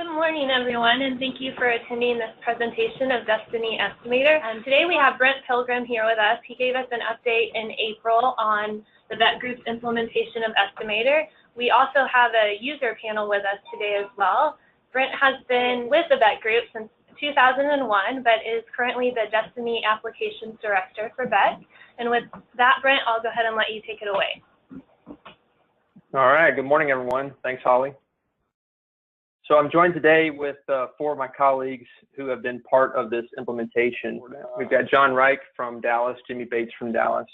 Good morning, everyone, and thank you for attending this presentation of DESTINI Estimator. Today we have Brent Pilgrim here with us. He gave us an update in April on the Beck Group's implementation of Estimator. We also have a user panel with us today as well. Brent has been with the Beck Group since 2001, but is currently the DESTINI Applications Director for Beck. And with that, Brent, I'll go ahead and let you take it away. All right. Good morning, everyone. Thanks, Holly. So I'm joined today with four of my colleagues who have been part of this implementation. We've got John Reich from Dallas, Jimmy Bates from Dallas,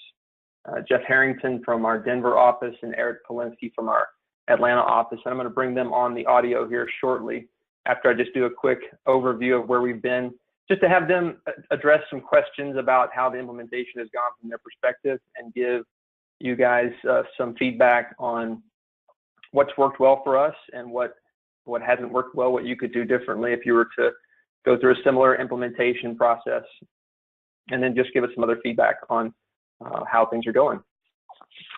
Jeff Harrington from our Denver office, and Eric Polinsky from our Atlanta office. And I'm going to bring them on the audio here shortly after I just do a quick overview of where we've been, just to have them address some questions about how the implementation has gone from their perspective and give you guys some feedback on what's worked well for us and what hasn't worked well, what you could do differently if you were to go through a similar implementation process, and then just give us some other feedback on how things are going.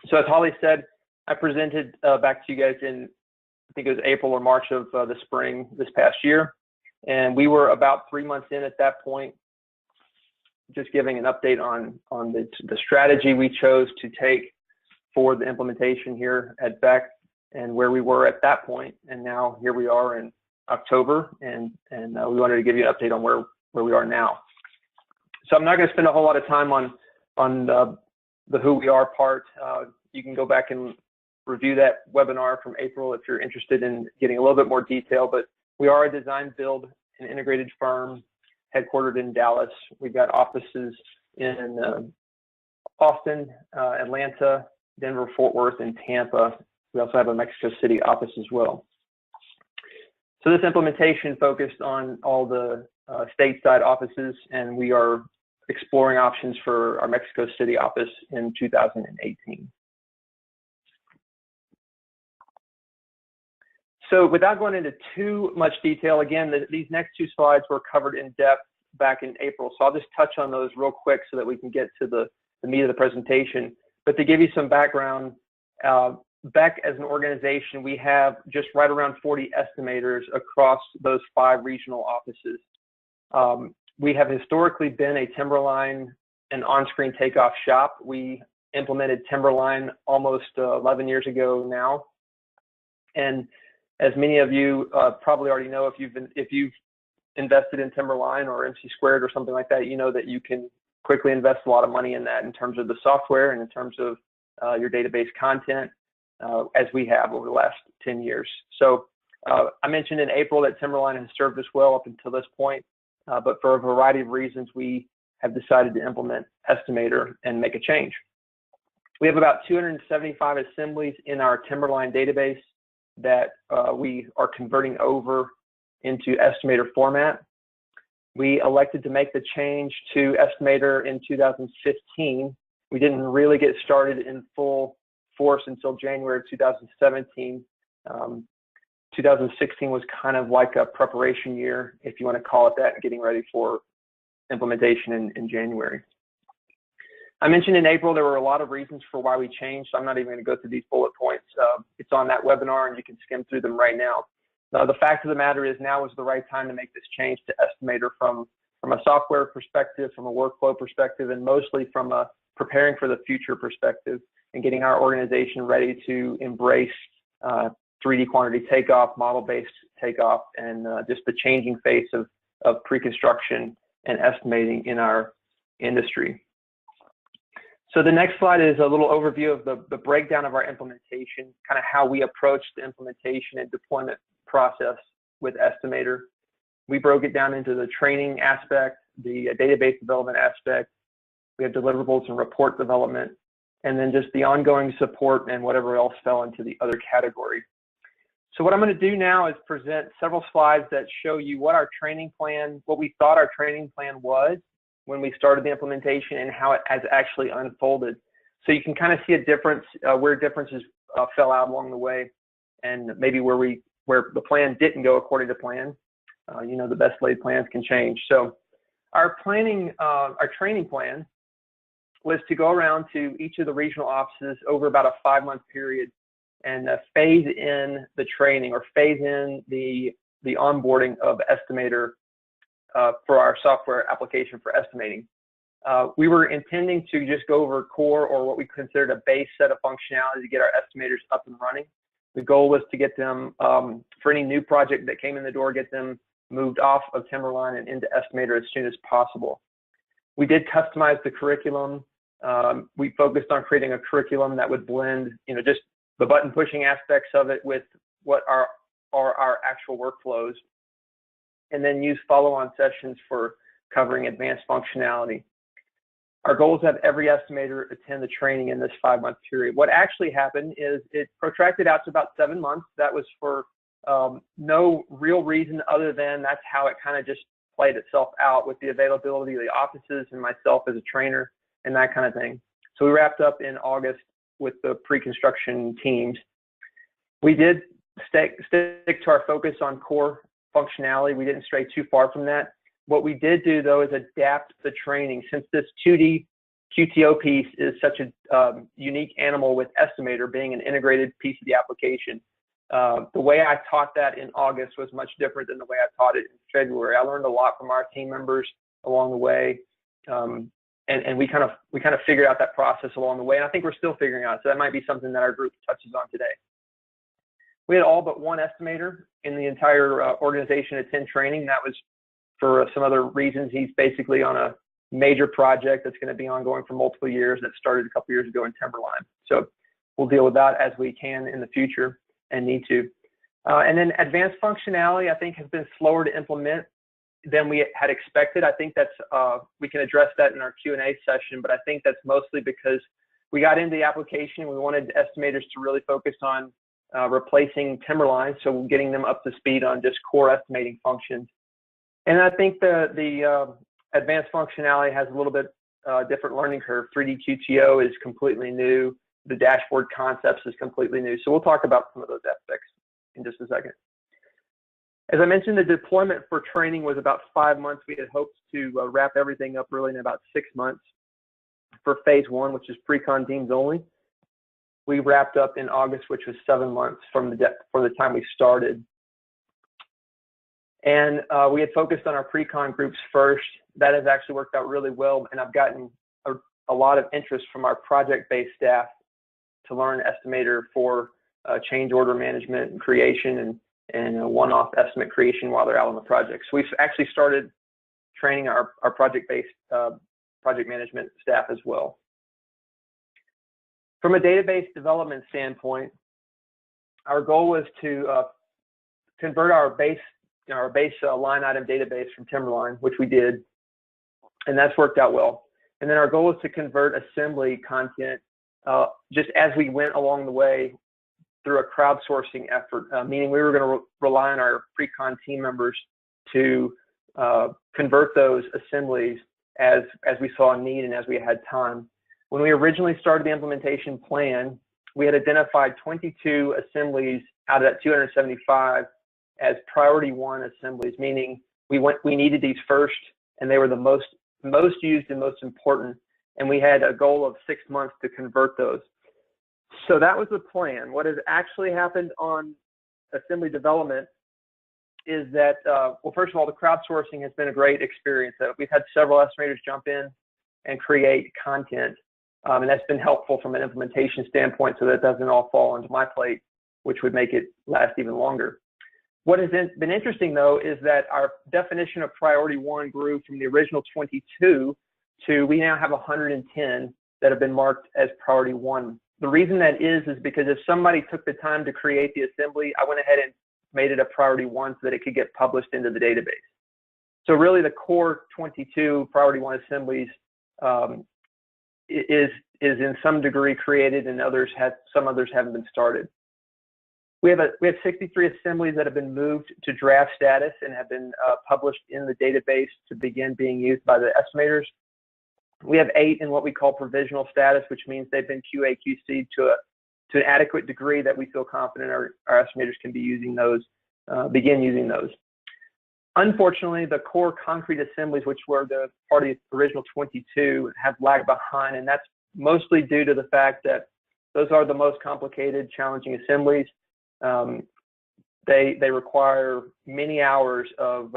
So as Holly said, I presented back to you guys in, I think it was April or March of the spring this past year, and we were about 3 months in at that point, just giving an update on the strategy we chose to take for the implementation here at Beck, and where we were at that point. And now here we are in October, and we wanted to give you an update on where we are now. So I'm not going to spend a whole lot of time on the who we are part. You can go back and review that webinar from April if you're interested in getting a little bit more detail. But we are a design, build, and integrated firm headquartered in Dallas. We've got offices in Austin, Atlanta, Denver, Fort Worth, and Tampa. We also have a Mexico City office as well. So this implementation focused on all the stateside offices, and we are exploring options for our Mexico City office in 2018. So without going into too much detail, again, these next two slides were covered in depth back in April. So I'll just touch on those real quick so that we can get to the meat of the presentation. But to give you some background, Beck as an organization, we have just right around 40 estimators across those 5 regional offices. We have historically been a Timberline and on-screen takeoff shop. We implemented Timberline almost 11 years ago now. And as many of you probably already know, if you've invested in Timberline or MC Squared or something like that, you know that you can quickly invest a lot of money in that in terms of the software and in terms of your database content, as we have over the last 10 years. So I mentioned in April that Timberline has served us well up until this point, but for a variety of reasons, we have decided to implement Estimator and make a change. We have about 275 assemblies in our Timberline database that we are converting over into Estimator format. We elected to make the change to Estimator in 2015. We didn't really get started in full force until January of 2017. 2016 was kind of like a preparation year, if you want to call it that, and getting ready for implementation in January. I mentioned in April there were a lot of reasons for why we changed, so I'm not even going to go through these bullet points. It's on that webinar, and you can skim through them right now. The fact of the matter is now is the right time to make this change to Estimator from a software perspective, from a workflow perspective, and mostly from a preparing for the future perspective and getting our organization ready to embrace 3D quantity takeoff, model-based takeoff, and just the changing face of pre-construction and estimating in our industry. So the next slide is a little overview of the breakdown of our implementation, kind of how we approach the implementation and deployment process with Estimator. We broke it down into the training aspect, the database development aspect. We have deliverables and report development, and then just the ongoing support and whatever else fell into the other category. So what I'm going to do now is present several slides that show you what our training plan, what we thought our training plan was when we started the implementation and how it has actually unfolded. So you can kind of see a difference, where differences fell out along the way, and maybe where the plan didn't go according to plan. You know, the best laid plans can change. So our training plan was to go around to each of the regional offices over about a 5-month period and phase in the training or phase in the the onboarding of Estimator for our software application for estimating. We were intending to just go over core, or what we considered a base set of functionality to get our estimators up and running. The goal was to get them, for any new project that came in the door, get them moved off of Timberline and into Estimator as soon as possible. We did customize the curriculum. We focused on creating a curriculum that would blend, just the button pushing aspects of it with what are our actual workflows, and then use follow-on sessions for covering advanced functionality. Our goal is to have every estimator attend the training in this 5-month period. What actually happened is it protracted out to about 7 months. That was for no real reason other than that's how it kind of just played itself out with the availability of the offices and myself as a trainer and that kind of thing. So we wrapped up in August with the pre-construction teams. We did stick to our focus on core functionality. We didn't stray too far from that. What we did do, though, is adapt the training. Since this 2D QTO piece is such a unique animal with Estimator being an integrated piece of the application, the way I taught that in August was much different than the way I taught it in February. I learned a lot from our team members along the way, and we kind of figured out that process along the way, and I think we're still figuring out. So that might be something that our group touches on today. We had all but one estimator in the entire organization attend training. That was for some other reasons. He's basically on a major project that's going to be ongoing for multiple years that started a couple years ago in Timberline. So we'll deal with that as we can in the future and need to. And then advanced functionality, I think, has been slower to implement than we had expected. I think that's, we can address that in our Q&A session, but I think that's mostly because we got into the application and we wanted estimators to really focus on replacing Timberline, so getting them up to speed on just core estimating functions. And I think the advanced functionality has a little bit different learning curve. 3D QTO is completely new. The dashboard concepts is completely new. So we'll talk about some of those aspects in just a second. As I mentioned, the deployment for training was about 5 months. We had hoped to wrap everything up really in about 6 months for phase 1, which is pre-con teams only. We wrapped up in August, which was 7 months from the time we started. And we had focused on our pre-con groups first. That has actually worked out really well, and I've gotten a lot of interest from our project-based staff to learn Estimator for change order management and creation and one-off estimate creation while they're out on the project. So we've actually started training our project-based project management staff as well. From a database development standpoint, our goal was to convert our base line item database from Timberline, which we did, and that's worked out well. And then our goal was to convert assembly content just as we went along the way through a crowdsourcing effort, meaning we were going to rely on our pre-con team members to convert those assemblies as we saw a need and as we had time. When we originally started the implementation plan, we had identified 22 assemblies out of that 275 as priority 1 assemblies, meaning we needed these first, and they were the most used and most important, and we had a goal of 6 months to convert those. So that was the plan. What has actually happened on assembly development is that, well, first of all, the crowdsourcing has been a great experience. We've had several estimators jump in and create content, and that's been helpful from an implementation standpoint so that it doesn't all fall onto my plate, which would make it last even longer. What has been interesting, though, is that our definition of priority 1 grew from the original 22 to we now have 110 that have been marked as priority 1. The reason that is because if somebody took the time to create the assembly, I went ahead and made it a priority 1 so that it could get published into the database. So really the core 22 priority 1 assemblies is in some degree created, and some others haven't been started. We have 63 assemblies that have been moved to draft status and have been published in the database to begin being used by the estimators. We have 8 in what we call provisional status, which means they've been QA/QC'd to an adequate degree that we feel confident our estimators can be using those, begin using those. Unfortunately, the core concrete assemblies, which were the part of the original 22, have lagged behind, and that's mostly due to the fact that those are the most complicated, challenging assemblies. they require many hours of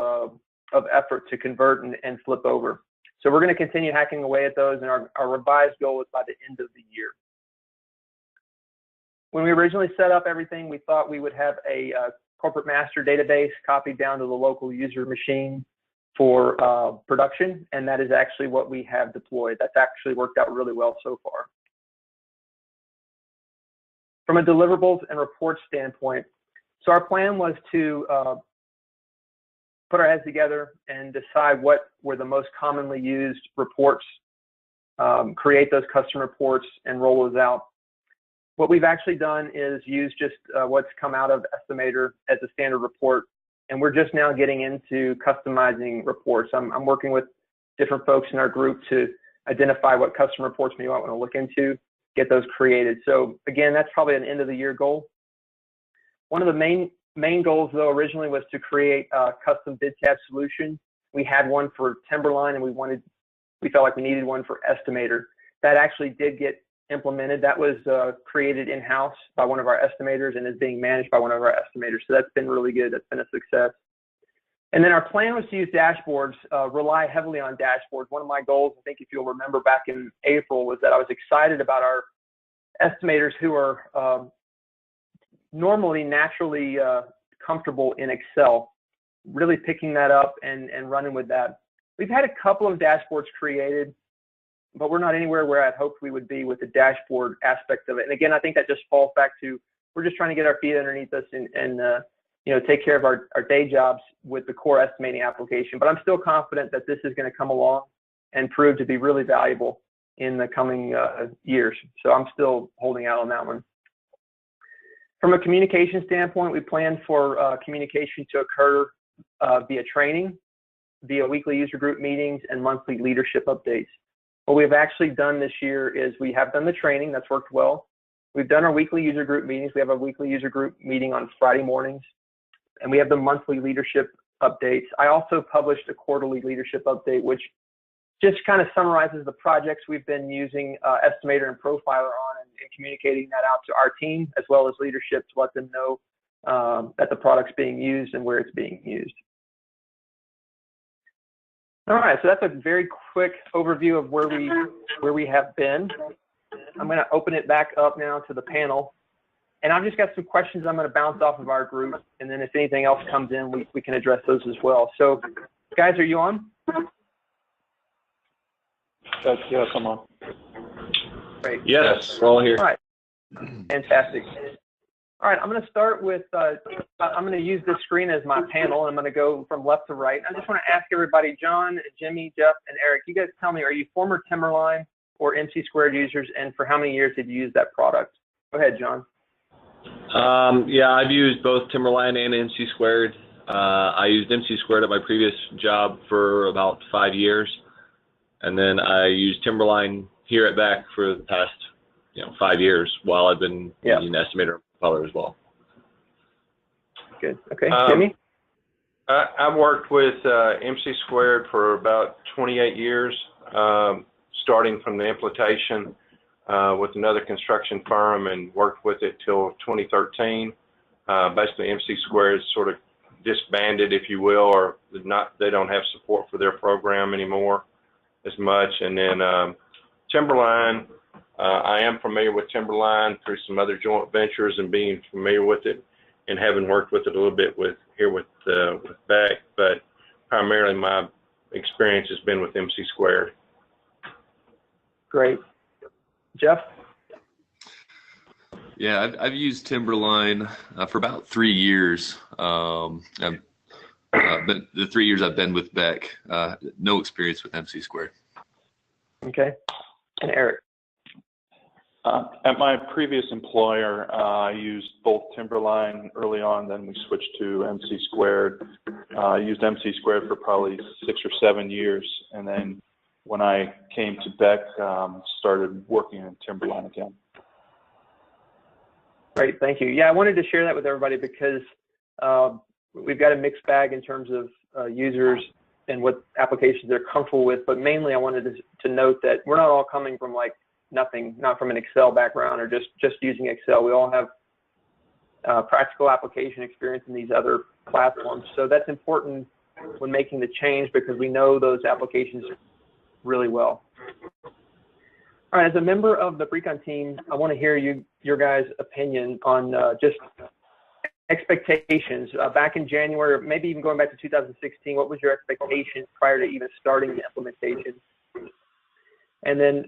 effort to convert and flip over. So we're going to continue hacking away at those, and our revised goal is by the end of the year. When we originally set up everything, we thought we would have a corporate master database copied down to the local user machine for production, and that is actually what we have deployed. That's actually worked out really well so far. From a deliverables and reports standpoint, so our plan was to put our heads together and decide what were the most commonly used reports, create those custom reports, and roll those out. What we've actually done is use just what's come out of Estimator as a standard report, and we're just now getting into customizing reports. I'm working with different folks in our group to identify what custom reports we might want to look into, get those created. So again, that's probably an end of the year goal. One of the main goals, though, originally was to create a custom bid tab solution. We had one for Timberline, and we felt like we needed one for Estimator. That actually did get implemented. That was created in-house by one of our estimators and is being managed by one of our estimators. So that's been really good. That's been a success. And then our plan was to use dashboards, rely heavily on dashboards. One of my goals, I think if you'll remember back in April, was that I was excited about our estimators who are normally naturally comfortable in Excel, really picking that up and running with that. We've had a couple of dashboards created, but we're not anywhere where I'd hoped we would be with the dashboard aspect of it. And again, I think that just falls back to, we're just trying to get our feet underneath us and you know, take care of our day jobs with the core estimating application. But I'm still confident that this is going to come along and prove to be really valuable in the coming years. So I'm still holding out on that one. From a communication standpoint, we plan for communication to occur via training, via weekly user group meetings, and monthly leadership updates. What we've actually done this year is we have done the training. That's worked well. We've done our weekly user group meetings. We have a weekly user group meeting on Friday mornings, and we have the monthly leadership updates. I also published a quarterly leadership update, which just kind of summarizes the projects we've been using Estimator and Profiler on and communicating that out to our team as well as leadership to let them know that the product's being used and where it's being used. All right, so that's a very quick overview of where we have been. I'm going to open it back up now to the panel, and I've just got some questions I'm going to bounce off of our group, and then if anything else comes in, we can address those as well. So, guys, are you on? Yes, I'm on. Great. Yes, we're all here. All right, fantastic. All right, I'm going to start with, I'm going to use this screen as my panel, and I'm going to go from left to right. I just want to ask everybody, John, Jimmy, Jeff, and Eric, you guys tell me, are you former Timberline or MC² users, and for how many years did you use that product? Go ahead, John. Yeah, I've used both Timberline and MC². I used MC² at my previous job for about 5 years, and then I used Timberline here at Beck for the past 5 years while I've been using Estimator Profiler as well. Good. Okay, Jimmy? I've worked with MC² for about 28 years, starting from the implementation with another construction firm and worked with it till 2013. Basically, MC² is sort of disbanded, if you will, or they don't have support for their program anymore as much. And then Timberline, I am familiar with Timberline through some other joint ventures and being familiar with it and having worked with it a little bit with Beck, but primarily my experience has been with MC². Great. Jeff? Yeah, I've used Timberline for about 3 years. The 3 years I've been with Beck, no experience with MC². Okay. And Eric? At my previous employer, I used both Timberline early on, then we switched to MC². I used MC² for probably 6 or 7 years, and then when I came to Beck, started working in Timberline again. Great, thank you. Yeah, I wanted to share that with everybody because we've got a mixed bag in terms of users and what applications they're comfortable with, but mainly I wanted to note that we're not all coming from like nothing, not from an Excel background or just using Excel. We all have practical application experience in these other platforms. So that's important when making the change because we know those applications really well. All right, as a member of the Precon team, I want to hear your guys' opinion on just expectations. Back in January, or maybe even going back to 2016, what was your expectation prior to even starting the implementation? And then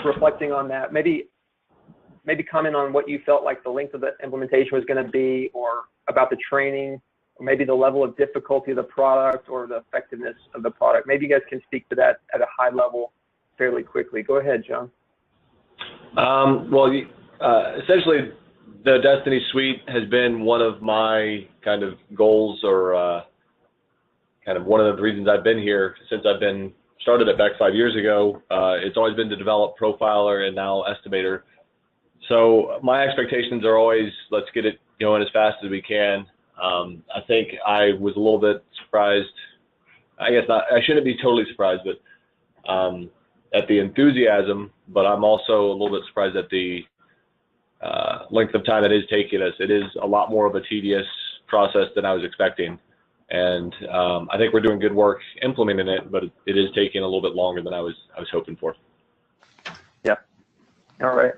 reflecting on that, maybe comment on what you felt like the length of the implementation was going to be, or about the training, or maybe the level of difficulty of the product or the effectiveness of the product. Maybe you guys can speak to that at a high level fairly quickly. Go ahead, John. Essentially, the Destiny Suite has been one of my kind of goals, or kind of one of the reasons I've been here since I've been started at Beck 5 years ago. It's always been to develop Profiler and now Estimator. So my expectations are always, let's get it going as fast as we can. I think I was a little bit surprised. I guess not, I shouldn't be totally surprised, but at the enthusiasm, but I'm also a little bit surprised at the length of time it is taking us. It is a lot more of a tedious process than I was expecting. And I think we're doing good work implementing it, but it is taking a little bit longer than I was hoping for. Yeah. All right.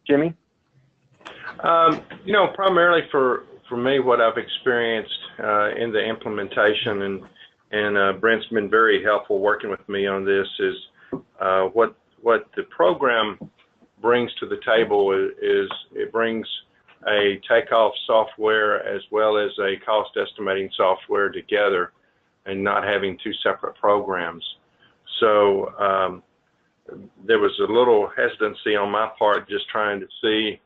Jimmy? You know, primarily for me, what I've experienced in the implementation, and Brent's been very helpful working with me on this, is what the program brings to the table is it brings a takeoff software as well as a cost estimating software together and not having two separate programs. So there was a little hesitancy on my part just trying to see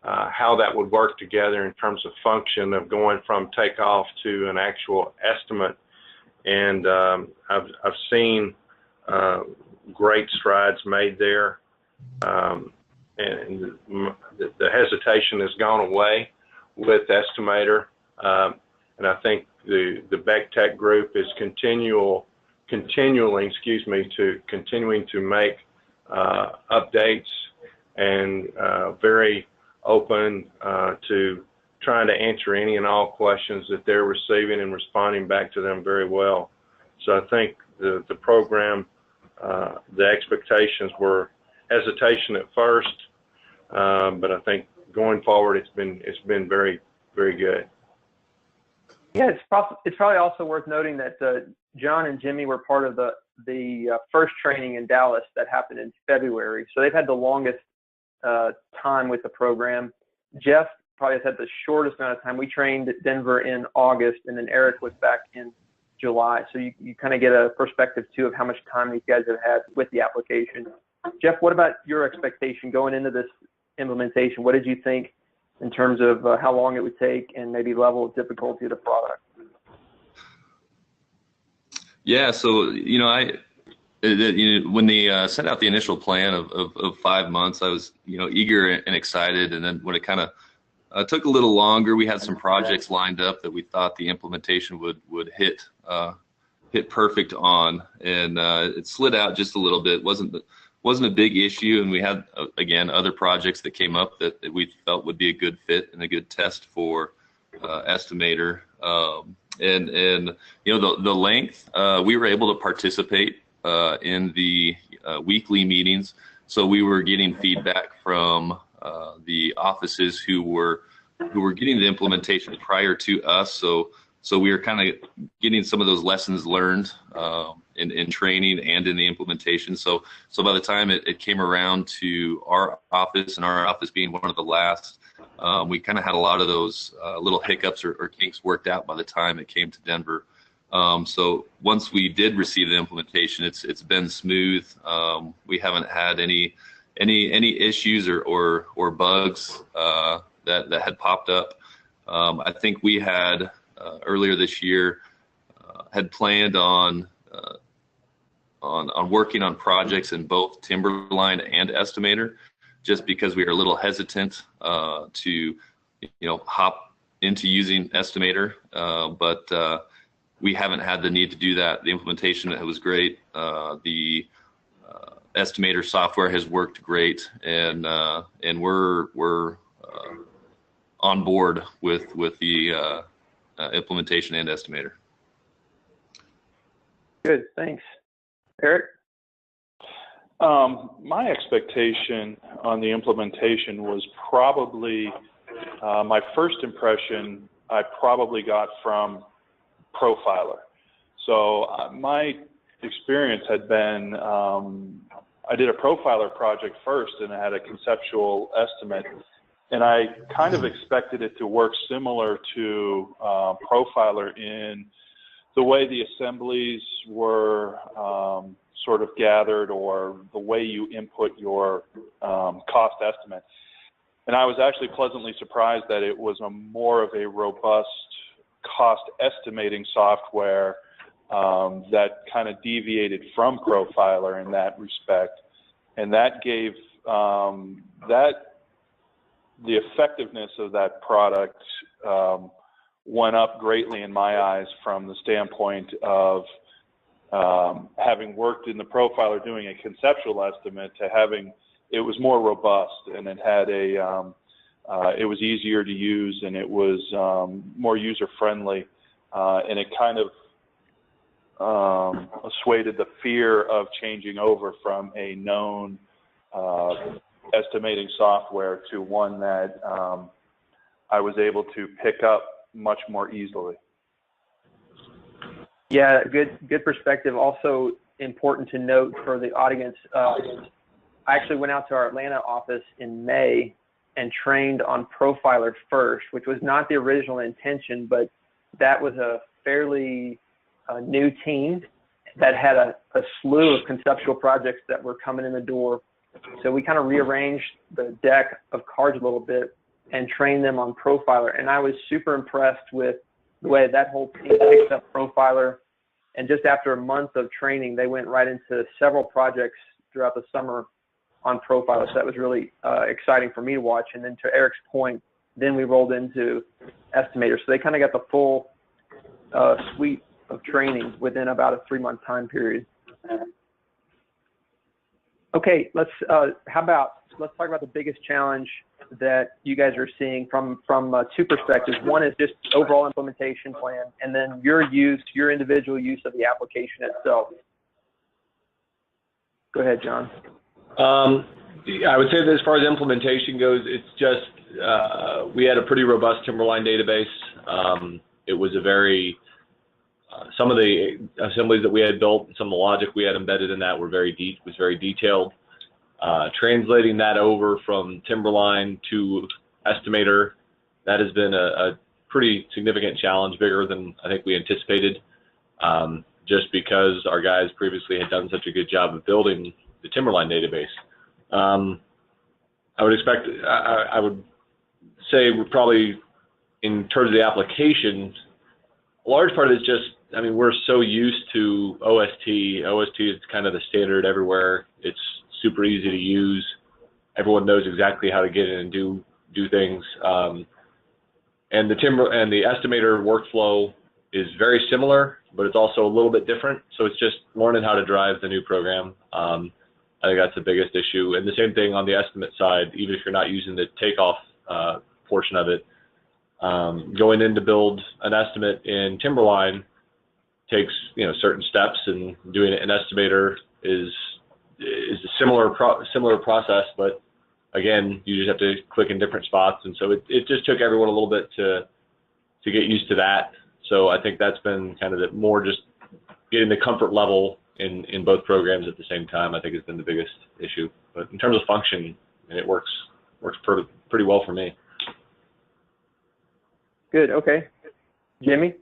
how that would work together in terms of function of going from takeoff to an actual estimate. And I've seen great strides made there. And the hesitation has gone away with Estimator. And I think the Beck Tech Group is continuing to make updates and very open to trying to answer any and all questions that they're receiving and responding back to them very well. So I think the program, the expectations were hesitation at first, but I think going forward it's been very, very good. Yeah, it's probably also worth noting that John and Jimmy were part of the first training in Dallas that happened in February. So they've had the longest time with the program. Jeff probably has had the shortest amount of time. We trained at Denver in August, and then Eric was back in July. So you kind of get a perspective too of how much time these guys have had with the application. Jeff, what about your expectation going into this implementation? What did you think in terms of how long it would take and maybe level of difficulty of the product? Yeah, so when they sent out the initial plan of 5 months, I was eager and excited, and then when it kind of took a little longer, we had some projects lined up that we thought the implementation would hit perfect on, and it slid out just a little bit. Wasn't a big issue, and we had again other projects that came up that we felt would be a good fit and a good test for Estimator. And the length, we were able to participate in the weekly meetings, so we were getting feedback from the offices who were getting the implementation prior to us. So we were kind of getting some of those lessons learned in training and in the implementation. So by the time it came around to our office, and our office being one of the last, we kind of had a lot of those little hiccups or kinks worked out by the time it came to Denver. So once we did receive the implementation, it's been smooth. We haven't had any issues or bugs that had popped up. I think we had earlier this year had planned on working on projects in both Timberline and Estimator, just because we were a little hesitant to hop into using Estimator, but we haven't had the need to do that. The implementation was great. The Estimator software has worked great, and we're on board with the implementation and estimator. Good, thanks. Eric? My expectation on the implementation was probably, my first impression I probably got from Profiler. So my experience had been, I did a Profiler project first and I had a conceptual estimate, and I kind of expected it to work similar to Profiler in the way the assemblies were sort of gathered, or the way you input your cost estimate. And I was actually pleasantly surprised that it was more of a robust cost estimating software that kind of deviated from Profiler in that respect. And that gave the effectiveness of that product went up greatly in my eyes, from the standpoint of having worked in the Profiler doing a conceptual estimate to having, it was more robust, and it had it was easier to use, and it was more user friendly, and it kind of assuaded the fear of changing over from a known estimating software to one that I was able to pick up much more easily. Yeah, good perspective. Also important to note for the audience, I actually went out to our Atlanta office in May and trained on Profiler first, which was not the original intention, but that was a fairly new team that had a slew of conceptual projects that were coming in the door. So we kind of rearranged the deck of cards a little bit and trained them on Profiler. And I was super impressed with the way that whole team picked up Profiler. And just after a month of training, they went right into several projects throughout the summer on Profiler. So that was really exciting for me to watch. And then to Eric's point, then we rolled into Estimator. So they kind of got the full suite of training within about a 3-month time period. Okay, let's talk about the biggest challenge that you guys are seeing from two perspectives. One is just overall implementation plan, and then your individual use of the application itself. Go ahead, John. I would say that as far as implementation goes, it's just we had a pretty robust Timberline database. It was a very some of the assemblies that we had built, some of the logic we had embedded in that was very detailed. Translating that over from Timberline to Estimator, that has been a pretty significant challenge, bigger than I think we anticipated, just because our guys previously had done such a good job of building the Timberline database. I would say we're probably, in terms of the application, a large part of it is just, I mean, we're so used to OST. OST is kind of the standard everywhere. It's super easy to use. Everyone knows exactly how to get in and do things. And the Estimator workflow is very similar, but it's also a little bit different. So it's just learning how to drive the new program. I think that's the biggest issue. And the same thing on the estimate side, even if you're not using the takeoff portion of it, going in to build an estimate in Timberline takes certain steps, and doing it in Estimator is a similar process, but again, you just have to click in different spots, and so it just took everyone a little bit to get used to that. So I think that's been kind of more just getting the comfort level in both programs at the same time, I think, has been the biggest issue. But in terms of function, it works pretty well for me. Good. Okay, Jimmy.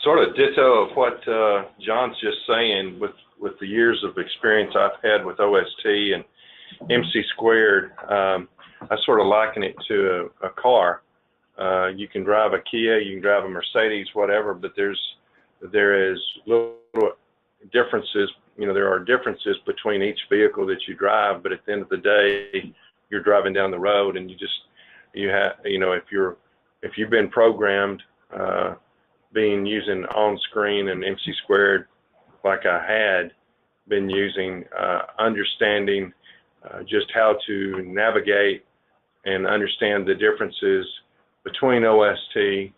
Sort of ditto of what John's just saying. With the years of experience I've had with OST and MC squared, I sort of liken it to a car. You can drive a Kia, you can drive a Mercedes, whatever, but there is little differences. There are differences between each vehicle that you drive, but at the end of the day, you're driving down the road, and if you've been programmed using on screen and MC squared, like I had been using, understanding just how to navigate and understand the differences between OST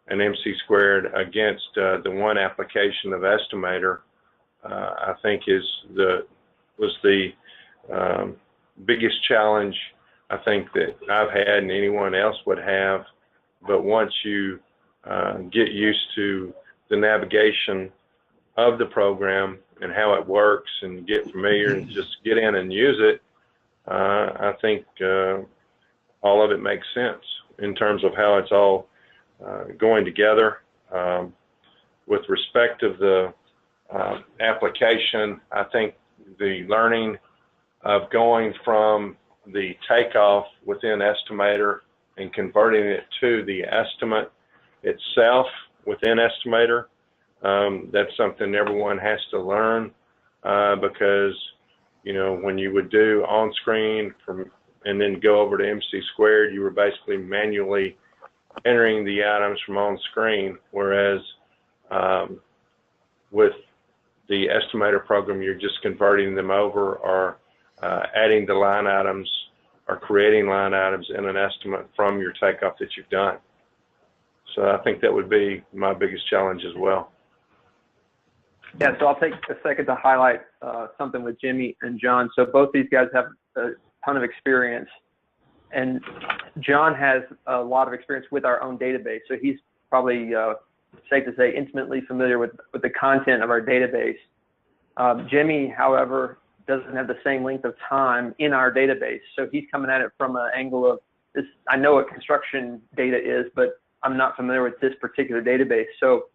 and MC squared against the one application of Estimator, I think was the biggest challenge I think that I've had and anyone else would have. But once you get used to the navigation of the program and how it works and get familiar and just get in and use it, I think all of it makes sense in terms of how it's all going together. With respect of the application, I think the learning of going from the takeoff within Estimator and converting it to the estimate itself within Estimator, that's something everyone has to learn, because, you know, when you would do on screen and then go over to MC squared, you were basically manually entering the items from on screen, whereas with the Estimator program, you're just converting them over or adding the line items or creating line items in an estimate from your takeoff that you've done. So I think that would be my biggest challenge as well. Yeah, so I'll take a second to highlight something with Jimmy and John. So both these guys have a ton of experience, and John has a lot of experience with our own database. So he's probably safe to say intimately familiar with the content of our database. Jimmy, however, doesn't have the same length of time in our database. So he's coming at it from an angle of this. I know what construction data is, but I'm not familiar with this particular database. So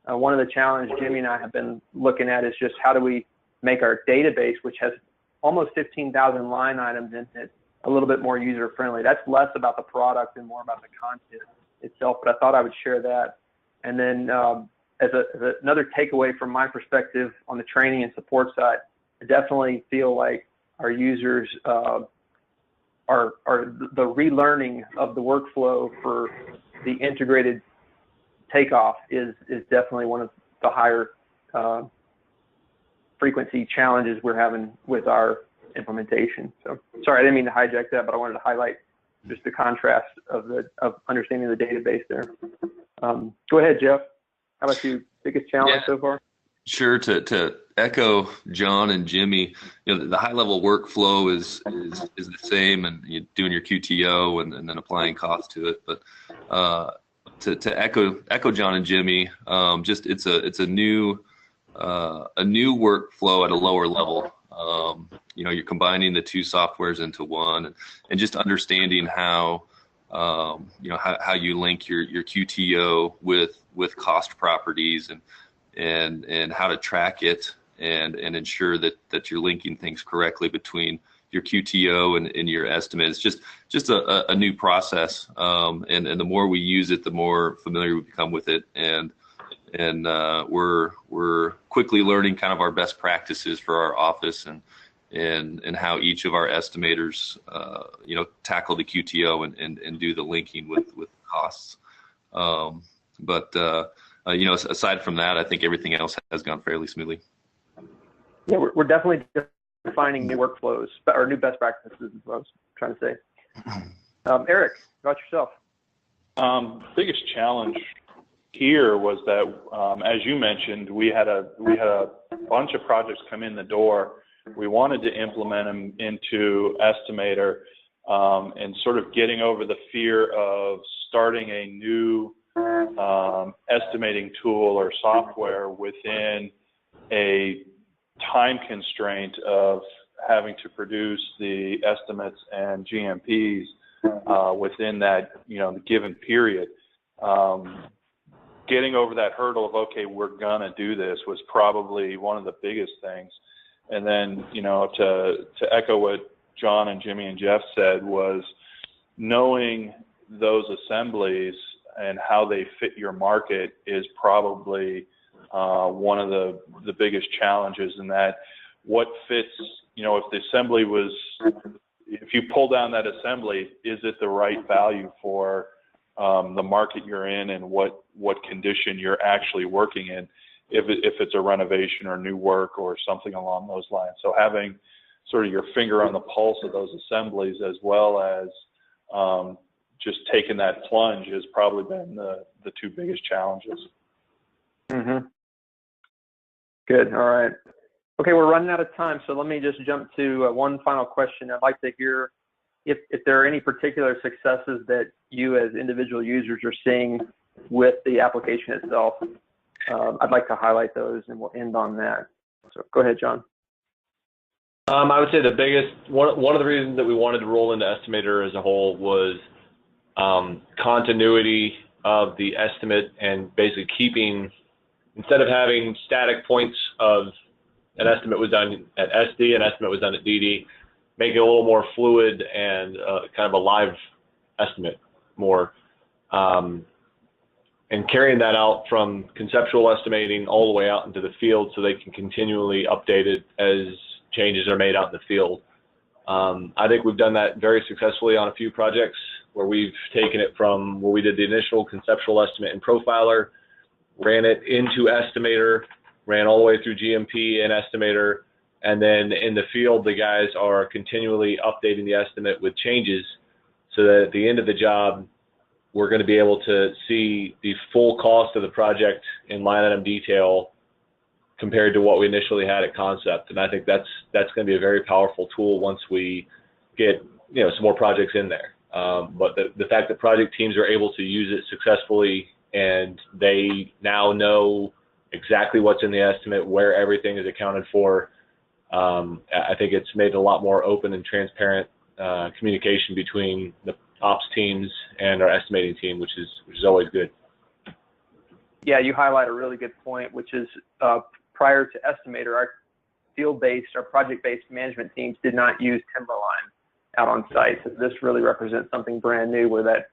one of the challenges Jimmy and I have been looking at is just how do we make our database, which has almost 15,000 line items in it, a little bit more user friendly. That's less about the product and more about the content itself, but I thought I would share that. And then as another takeaway from my perspective on the training and support side, I definitely feel like our users are the relearning of the workflow for the integrated takeoff is definitely one of the higher frequency challenges we're having with our implementation. So sorry, I didn't mean to hijack that, but I wanted to highlight just the contrast of understanding the database there. Go ahead, Jeff. How about you? Biggest challenge so far? Sure. To echo John and Jimmy, you know, the high level workflow is the same, and you're doing your QTO and then applying cost to it. But to echo John and Jimmy, just it's a new workflow at a lower level. You know, you're combining the two softwares into one, and just understanding how you know how you link your QTO with cost properties and how to track it and ensure that you're linking things correctly between your QTO and your estimate. It's just a new process, and the more we use it, the more familiar we become with it, and we're quickly learning kind of our best practices for our office and how each of our estimators you know tackle the QTO and do the linking with costs. You know, aside from that, I think everything else has gone fairly smoothly. Yeah, we're definitely defining new workflows or new best practices is what I was trying to say. Eric, about yourself. Biggest challenge here was that, as you mentioned, we had a bunch of projects come in the door. We wanted to implement them into Estimator, and sort of getting over the fear of starting a new estimating tool or software within a time constraint of having to produce the estimates and GMPs within that, you know, the given period. Getting over that hurdle of, okay, we're gonna do this was probably one of the biggest things. And then, you know, to echo what John and Jimmy and Jeff said, was knowing those assemblies and how they fit your market is probably one of the biggest challenges, in that what fits, you know, if the assembly was, if you pull down that assembly, is it the right value for the market you're in and what condition you're actually working in, if it's a renovation or new work or something along those lines. So having sort of your finger on the pulse of those assemblies, as well as just taking that plunge has probably been the two biggest challenges. Mm-hmm. Good. All right. Okay, we're running out of time, so let me just jump to one final question. I'd like to hear if there are any particular successes that you as individual users are seeing with the application itself. I'd like to highlight those, and we'll end on that. So go ahead, John. I would say the biggest, one of the reasons that we wanted to roll into Estimator as a whole was continuity of the estimate, and basically keeping, instead of having static points of an estimate was done at SD, an estimate was done at DD, make it a little more fluid and kind of a live estimate more. And carrying that out from conceptual estimating all the way out into the field so they can continually update it as changes are made out in the field. I think we've done that very successfully on a few projects where we've taken it from where we did the initial conceptual estimate in Profiler, ran it into Estimator, ran all the way through GMP and Estimator, and then in the field, the guys are continually updating the estimate with changes so that at the end of the job, we're going to be able to see the full cost of the project in line item detail compared to what we initially had at concept. And I think that's going to be a very powerful tool once we get some more projects in there. But the fact that project teams are able to use it successfully and they now know exactly what's in the estimate, where everything is accounted for, I think it's made a lot more open and transparent communication between the ops teams and our estimating team, which is always good. Yeah, you highlight a really good point, which is prior to Estimator, our field-based, our project-based management teams did not use Timberline out on site. So this really represents something brand new where that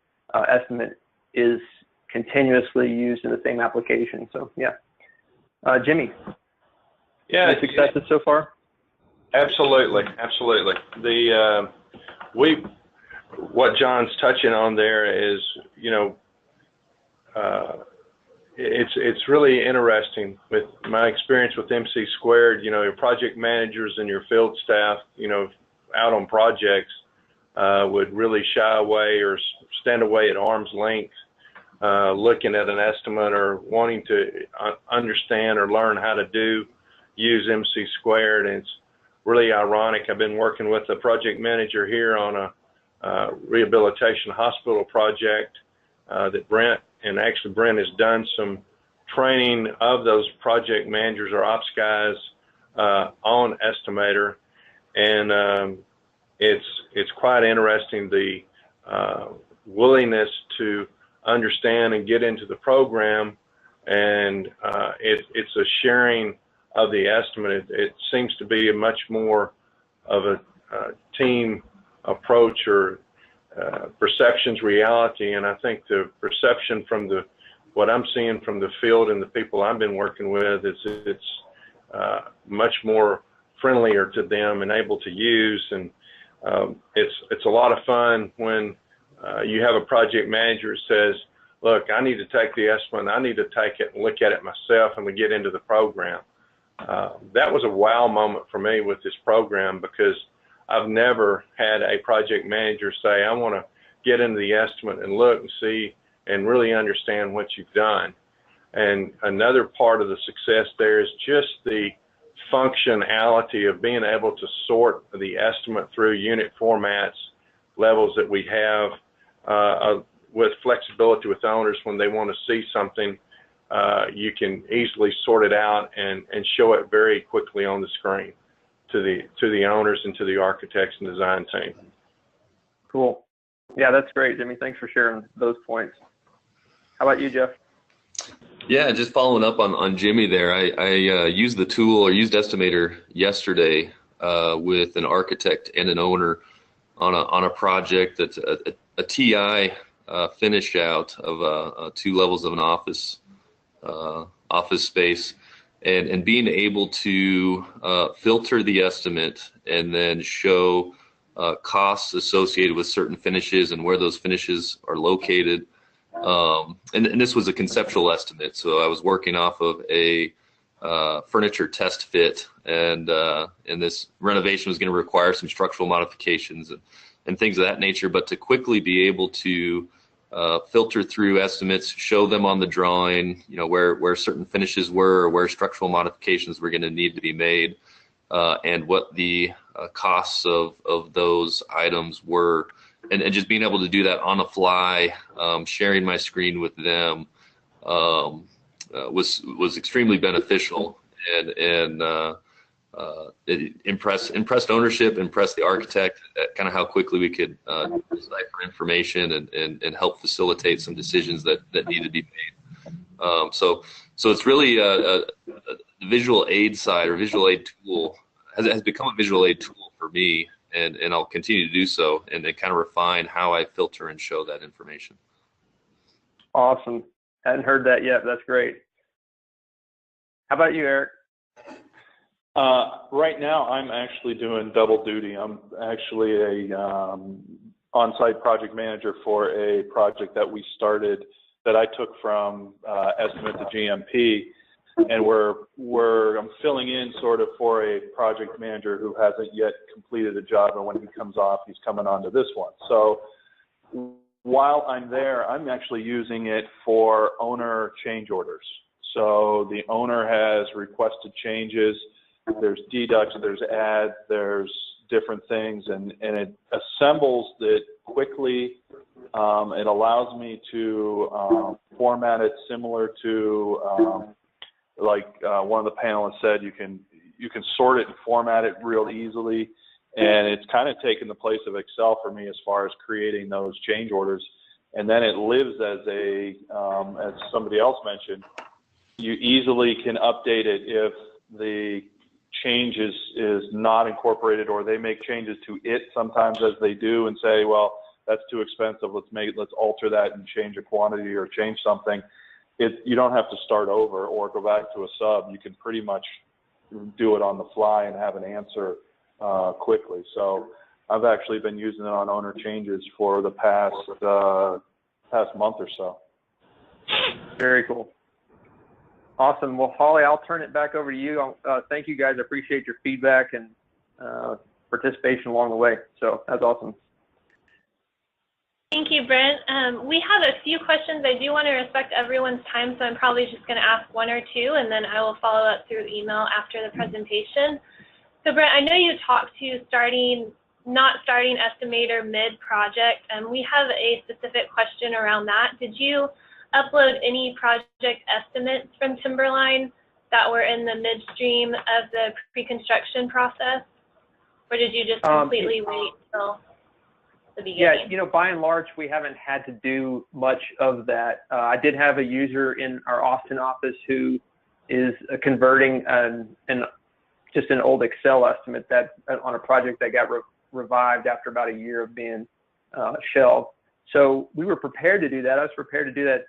estimate is continuously used in the same application. So yeah. Jimmy, any successes so far? Absolutely, absolutely. What John's touching on there is, it's really interesting with my experience with MC Squared. Your project managers and your field staff, out on projects, would really shy away or stand away at arm's length, looking at an estimate or wanting to understand or learn how to use MC Squared. And it's really ironic. I've been working with a project manager here on a rehabilitation hospital project that Brent has done some training of those project managers or ops guys on Estimator, and it's quite interesting, the willingness to understand and get into the program, and it's a sharing of the estimate. It seems to be a much more of a team approach, or perception's reality. And I think the perception from what I'm seeing from the field and the people I've been working with is it's much more friendlier to them and able to use. And it's a lot of fun when you have a project manager who says, look, I need to take the estimate, I need to take it and look at it myself, and we get into the program. That was a wow moment for me with this program, because I've never had a project manager say, I want to get into the estimate and look and see and really understand what you've done. And another part of the success there is just the functionality of being able to sort the estimate through unit formats, levels that we have, with flexibility with owners. When they want to see something, you can easily sort it out and show it very quickly on the screen to the owners and to the architects and design team. Cool. Yeah, that's great, Jimmy. Thanks for sharing those points. How about you, Jeff? Yeah, just following up on Jimmy there, I used the tool, or used Estimator yesterday with an architect and an owner on a project that's a TI finish out of 2 levels of an office space, and being able to filter the estimate and then show costs associated with certain finishes and where those finishes are located. And this was a conceptual estimate, so I was working off of a furniture test fit, and this renovation was going to require some structural modifications. and things of that nature, but to quickly be able to filter through estimates, show them on the drawing, you know, where certain finishes were, or where structural modifications were going to need to be made, and what the costs of those items were, and just being able to do that on the fly, sharing my screen with them, was extremely beneficial, and it impressed ownership, impressed the architect at kind of how quickly we could decipher information and help facilitate some decisions that needed to be made. So it's really a visual aid side, or visual aid tool has become a visual aid tool for me, and I'll continue to do so, and kind of refine how I filter and show that information. Awesome. Hadn't heard that yet. That's great. How about you, Eric? Right now, I'm actually doing double duty. I'm actually a on-site project manager for a project that we started, that I took from estimate to GMP, and I'm filling in sort of for a project manager who hasn't yet completed a job, and when he comes off, he's coming on to this one. So while I'm there, I'm actually using it for owner change orders. So the owner has requested changes. There's deducts, there's adds, there's different things, and it assembles it quickly. It allows me to format it similar to like one of the panelists said, you can sort it and format it real easily, and it's kind of taken the place of Excel for me as far as creating those change orders. And then it lives as somebody else mentioned, you easily can update it if the change is not incorporated, or they make changes to it sometimes, as they do, and say, well, that's too expensive, let's alter that and change a quantity or change something. You don't have to start over or go back to a sub. You can pretty much do it on the fly and have an answer quickly. So I've actually been using it on owner changes for the past month or so. Very cool. Awesome. Well, Holly, I'll turn it back over to you. Thank you, guys. I appreciate your feedback and participation along the way. So that's awesome. Thank you, Brent. We have a few questions. I do want to respect everyone's time, so I'm probably just going to ask one or two, and then I will follow up through email after the presentation. So, Brent, I know you talked to not starting Estimator mid-project, and we have a specific question around that. Did you upload any project estimates from Timberline that were in the midstream of the pre-construction process, or did you just completely wait till the beginning? Yeah, you know, by and large, we haven't had to do much of that. I did have a user in our Austin office who is converting just an old Excel estimate that on a project that got revived after about a year of being shelved. So we were prepared to do that. I was prepared to do that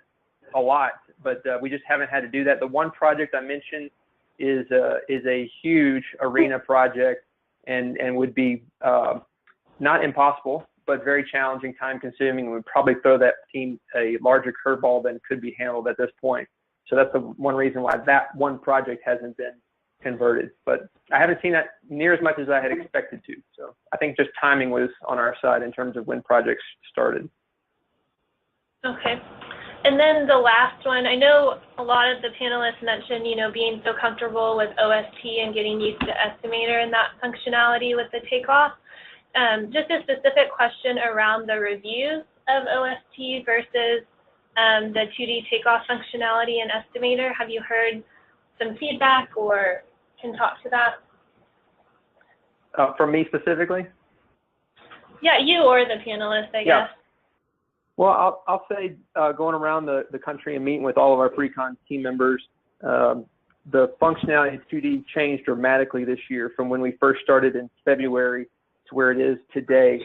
a lot, but we just haven't had to do that. The one project I mentioned is a huge arena project, and would be not impossible, but very challenging, time consuming. Would probably throw that team a larger curveball than could be handled at this point. So that's the one reason why that one project hasn't been converted. But I haven't seen that near as much as I had expected to. So I think just timing was on our side in terms of when projects started. Okay. And then the last one, I know a lot of the panelists mentioned, you know, being so comfortable with OST and getting used to Estimator and that functionality with the takeoff. Just a specific question around the reviews of OST versus the 2D takeoff functionality in Estimator. Have you heard some feedback or can talk to that? From me specifically? Yeah, you or the panelists, I guess. Well, I'll say going around the country and meeting with all of our pre-con team members, the functionality in 2D changed dramatically this year from when we first started in February to where it is today.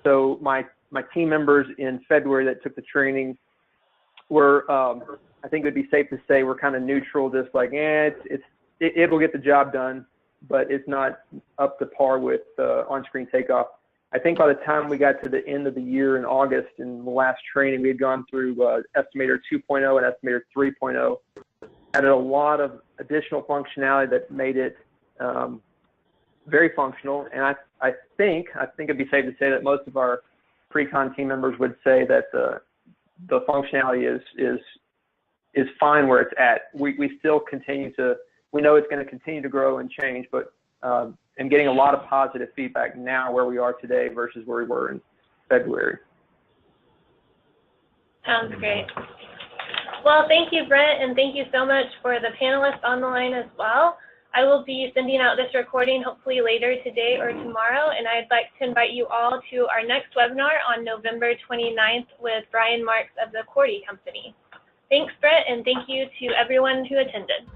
So my team members in February that took the training were, I think it would be safe to say, we're kind of neutral, just like, it'll get the job done, but it's not up to par with on-screen takeoff. I think by the time we got to the end of the year in August, in the last training, we had gone through Estimator 2.0 and Estimator 3.0, added a lot of additional functionality that made it very functional, and I think it'd be safe to say that most of our pre-con team members would say that the functionality is fine where it's at. We still continue to, we know it's going to continue to grow and change, but and getting a lot of positive feedback now where we are today versus where we were in February. Sounds great. Well, thank you, Brent, and thank you so much for the panelists on the line as well. I will be sending out this recording hopefully later today or tomorrow, and I'd like to invite you all to our next webinar on November 29th with Brian Marks of the Cordy Company. Thanks, Brent, and thank you to everyone who attended.